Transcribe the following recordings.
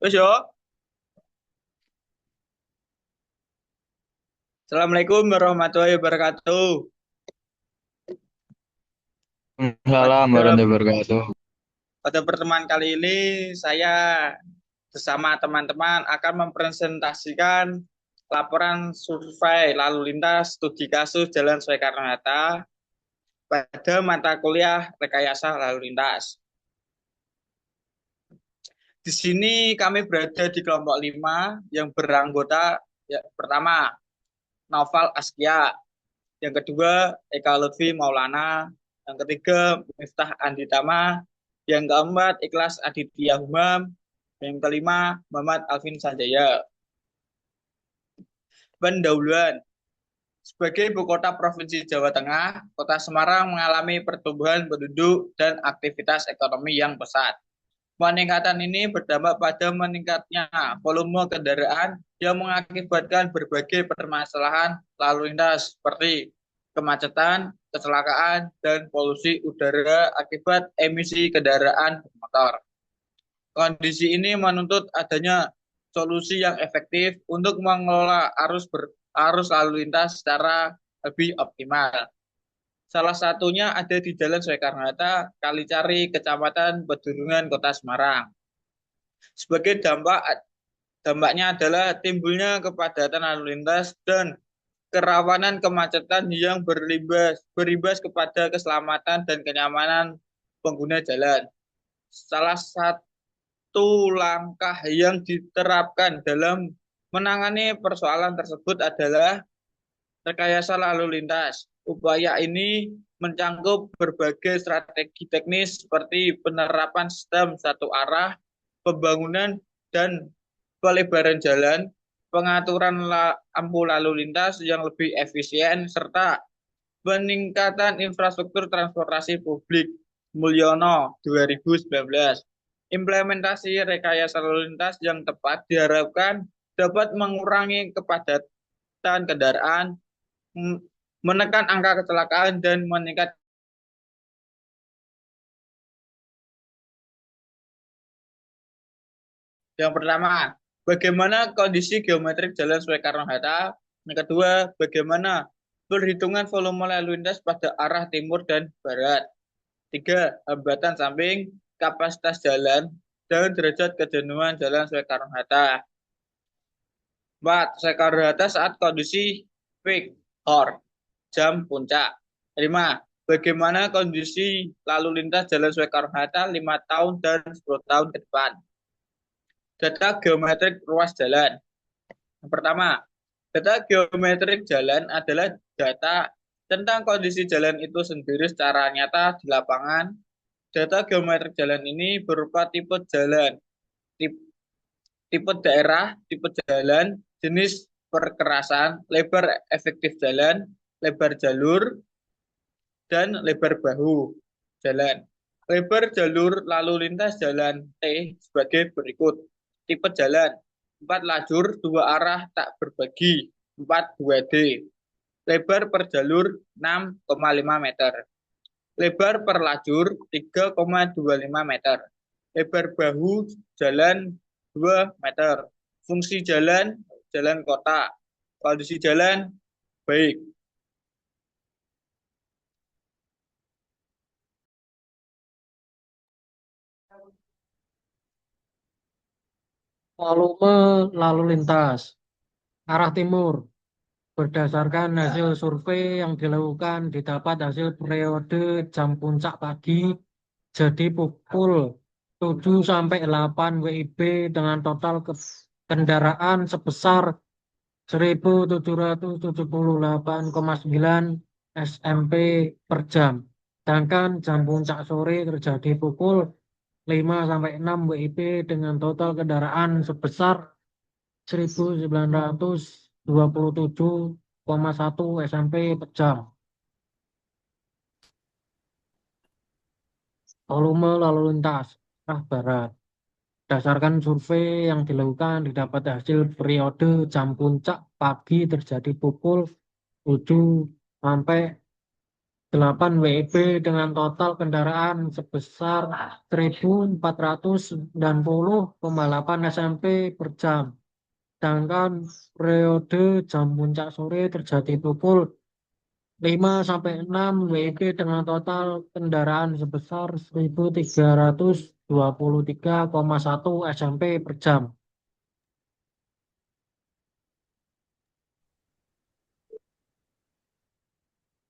Terus yo, Assalamualaikum warahmatullahi wabarakatuh. Salam Pada warahmatullahi wabarakatuh. pada pertemuan kali ini saya bersama teman-teman akan mempresentasikan laporan survei lalu lintas studi kasus Jalan Soekarno-Hatta pada mata kuliah rekayasa lalu lintas. Di sini kami berada di kelompok 5 yang beranggota ya, pertama Naufal Askia, yang kedua Eka Lutfi Maulana, yang ketiga Miftah Anditama, yang keempat Ikhlas Aditya Humam, yang kelima Muhammad Alvin Sanjaya. Pendahuluan. Sebagai ibu kota Provinsi Jawa Tengah, Kota Semarang mengalami pertumbuhan penduduk dan aktivitas ekonomi yang pesat. Peningkatan ini berdampak pada meningkatnya volume kendaraan yang mengakibatkan berbagai permasalahan lalu lintas seperti kemacetan, kecelakaan, dan polusi udara akibat emisi kendaraan bermotor. Kondisi ini menuntut adanya solusi yang efektif untuk mengelola arus lalu lintas secara lebih optimal. Salah satunya ada di Jalan Soekarno-Hatta, Kalicari, Kecamatan Pedurungan, Kota Semarang. Sebagai dampaknya adalah timbulnya kepadatan lalu lintas dan kerawanan kemacetan yang berimbas kepada keselamatan dan kenyamanan pengguna jalan. Salah satu langkah yang diterapkan dalam menangani persoalan tersebut adalah rekayasa lalu lintas. Upaya ini mencangkup berbagai strategi teknis seperti penerapan sistem satu arah, pembangunan dan pelebaran jalan, pengaturan lampu lalu lintas yang lebih efisien, serta peningkatan infrastruktur transportasi publik. Mulyono 2019. Implementasi rekayasa lalu lintas yang tepat diharapkan dapat mengurangi kepadatan kendaraan, menekan angka kecelakaan, dan meningkat. Yang pertama, bagaimana kondisi geometrik Jalan Soekarno-Hatta. Yang kedua, bagaimana perhitungan volume lalu lintas pada arah timur dan barat. Tiga, hambatan samping, kapasitas jalan, dan derajat kejenuhan Jalan Soekarno-Hatta. Empat, Soekarno-Hatta saat kondisi peak hour, jam puncak. Lima, bagaimana kondisi lalu lintas Jalan Soekarno-Hatta 5 tahun dan 10 tahun ke depan. Data geometrik ruas jalan. Yang pertama, data geometrik jalan adalah data tentang kondisi jalan itu sendiri secara nyata di lapangan. Data geometrik jalan ini berupa tipe jalan, tipe, tipe daerah, tipe jalan, jenis perkerasan, lebar efektif jalan, lebar jalur, dan lebar bahu jalan. Lebar jalur lalu lintas jalan T sebagai berikut. Tipe jalan 4 lajur 2 arah tak berbagi 4 2D. Lebar per jalur 6,5 meter. Lebar per lajur 3,25 meter. Lebar bahu jalan 2 meter. Fungsi jalan, jalan kota. Kondisi jalan baik. Volume lalu lintas arah timur berdasarkan hasil survei yang dilakukan didapat hasil periode jam puncak pagi jadi pukul 7 sampai 8 WIB dengan total kendaraan sebesar 1.778,9 SMP per jam. Sedangkan jam puncak sore terjadi pukul 5 sampai 6 WIB dengan total kendaraan sebesar 1.927,1 SMP per jam. Volume lalu lintas arah barat. Berdasarkan survei yang dilakukan didapat hasil periode jam puncak pagi terjadi pukul 7 sampai 8 WIB dengan total kendaraan sebesar 1.490,8 SMP per jam. Sedangkan periode jam puncak sore terjadi pukul 5 sampai 6 WIB dengan total kendaraan sebesar 1.323,1 SMP per jam.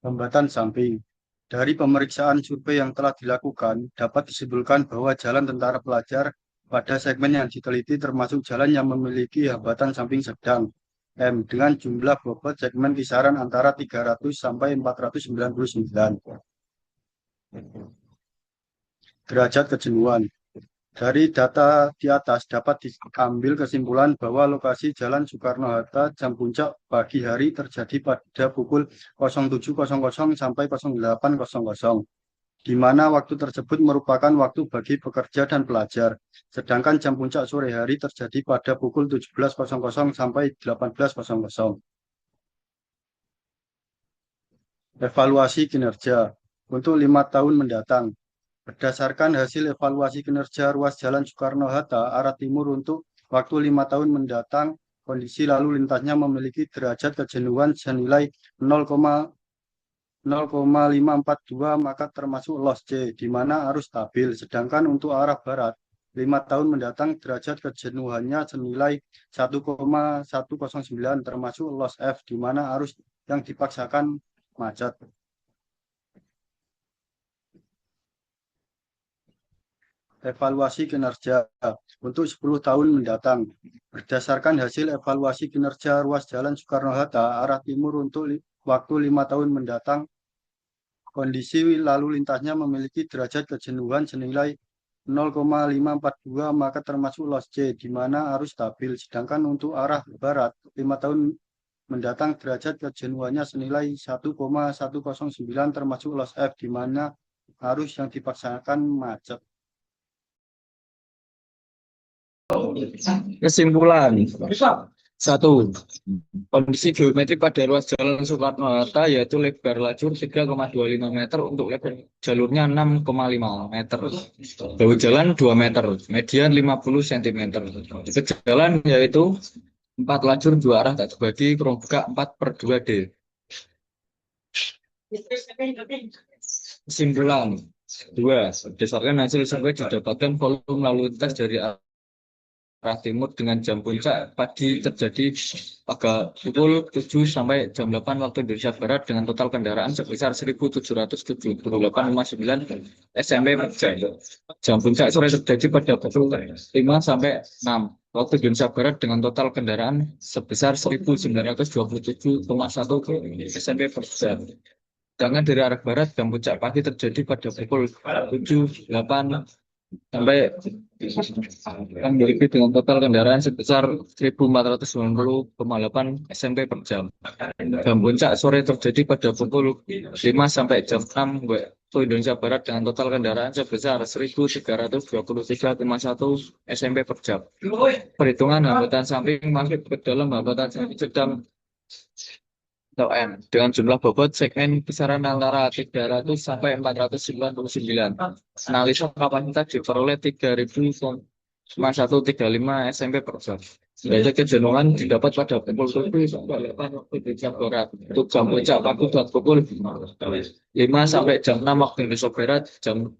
Hambatan samping. Dari pemeriksaan survei yang telah dilakukan, dapat disimpulkan bahwa jalan tentara pelajar pada segmen yang diteliti termasuk jalan yang memiliki hambatan samping sedang M dengan jumlah bobot segmen kisaran antara 300 sampai 499 derajat kejenuhan. Dari data di atas dapat diambil kesimpulan bahwa lokasi Jalan Soekarno-Hatta jam puncak pagi hari terjadi pada pukul 07.00 sampai 08.00, di mana waktu tersebut merupakan waktu bagi pekerja dan pelajar. Sedangkan jam puncak sore hari terjadi pada pukul 17.00 sampai 18.00. Evaluasi kinerja untuk 5 tahun mendatang. Berdasarkan hasil evaluasi kinerja ruas Jalan Soekarno-Hatta arah timur untuk waktu 5 tahun mendatang, kondisi lalu lintasnya memiliki derajat kejenuhan senilai 0,0542 maka termasuk loss C, di mana arus stabil. Sedangkan untuk arah barat, 5 tahun mendatang derajat kejenuhannya senilai 1,109 termasuk loss F, di mana arus yang dipaksakan macet. Evaluasi kinerja untuk 10 tahun mendatang. Berdasarkan hasil evaluasi kinerja ruas Jalan Soekarno-Hatta arah timur untuk waktu 5 tahun mendatang, kondisi lalu lintasnya memiliki derajat kejenuhan senilai 0,542 maka termasuk loss C, di mana arus stabil. Sedangkan untuk arah barat, 5 tahun mendatang derajat kejenuhannya senilai 1,109 termasuk loss F, di mana arus yang dipaksakan macet. Kesimpulan. Satu, kondisi geometrik pada ruas Jalan Soekarno-Hatta yaitu lebar lajur 3,25 meter untuk lebar jalurnya 6,5 meter. Bahu jalan 2 meter, median 50 cm. Tipe jalan yaitu 4 lajur 2 arah tak terbagi, kurang buka 4/2D. Kesimpulan. 2. Berdasarkan hasil survei didapatkan volume lalu lintas dari arah timur dengan jam puncak pagi terjadi pada pukul 7 sampai jam 8 waktu Indonesia Barat dengan total kendaraan sebesar 1.778,9 SMP per jam. Jam puncak sore terjadi pada pukul 5 sampai 6 waktu Indonesia Barat dengan total kendaraan sebesar 1.927,1 SMP per jam. Sedangkan dari arah barat jam puncak pagi terjadi pada pukul 7, 8 sampai yang memiliki dengan total kendaraan sebesar 1.490,8 SMP per jam. Jam puncak sore terjadi pada pukul 5 sampai jam 6 waktu Indonesia Barat dengan total kendaraan sebesar 1.323,1 SMP per jam. Perhitungan hambatan samping masuk ke dalam hambatan samping sedang atau N dengan jumlah bobot segmen kisaran antara 300 sampai 499. Analisa kapasitas diperoleh 3.135 SMP per jam. Derajat kejenuhan didapat pada pukul 7 sampai 8 waktu Indonesia Barat. Untuk jam puncak pagi dan pukul 5 sampai jam 6 waktu Indonesia Barat, jam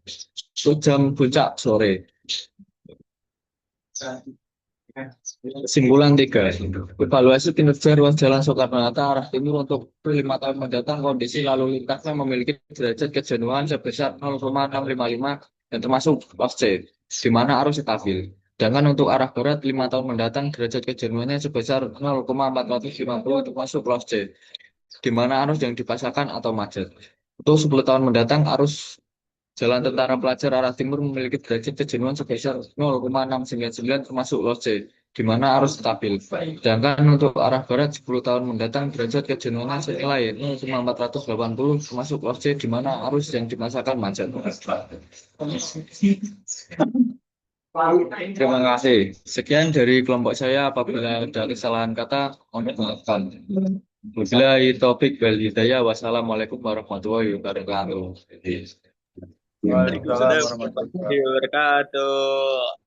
puncak sore. Kesimpulan 3. Evaluasi kinerja ruas Jalan Soekarno-Hatta arah timur untuk 5 tahun mendatang, kondisi lalu lintasnya memiliki derajat kejenuhan sebesar 0,655 dan termasuk loss C, di mana arus stabil. Sedangkan untuk arah barat 5 tahun mendatang derajat kejenuhannya sebesar 0,450 termasuk loss C, di mana arus yang dipaksakan atau macet. Untuk 10 tahun mendatang arus Jalan Tentara Pelajar arah timur memiliki derajat kejenuhan sebesar 0,699 termasuk loss C, di mana arus stabil. Sedangkan untuk arah barat 10 tahun mendatang derajat kejenuhan senilai 0,480 termasuk loss C, di mana arus yang dipaksakan macet. Terima kasih. Sekian dari kelompok saya. Apabila ada kesalahan kata, mohon dimaafkan. Wabillahi taufik wal hidayah. Wassalamualaikum warahmatullahi wabarakatuh. Waalaikumsalam Waalaikumsalam warahmatullahi warahmatullahi wabarakatuh.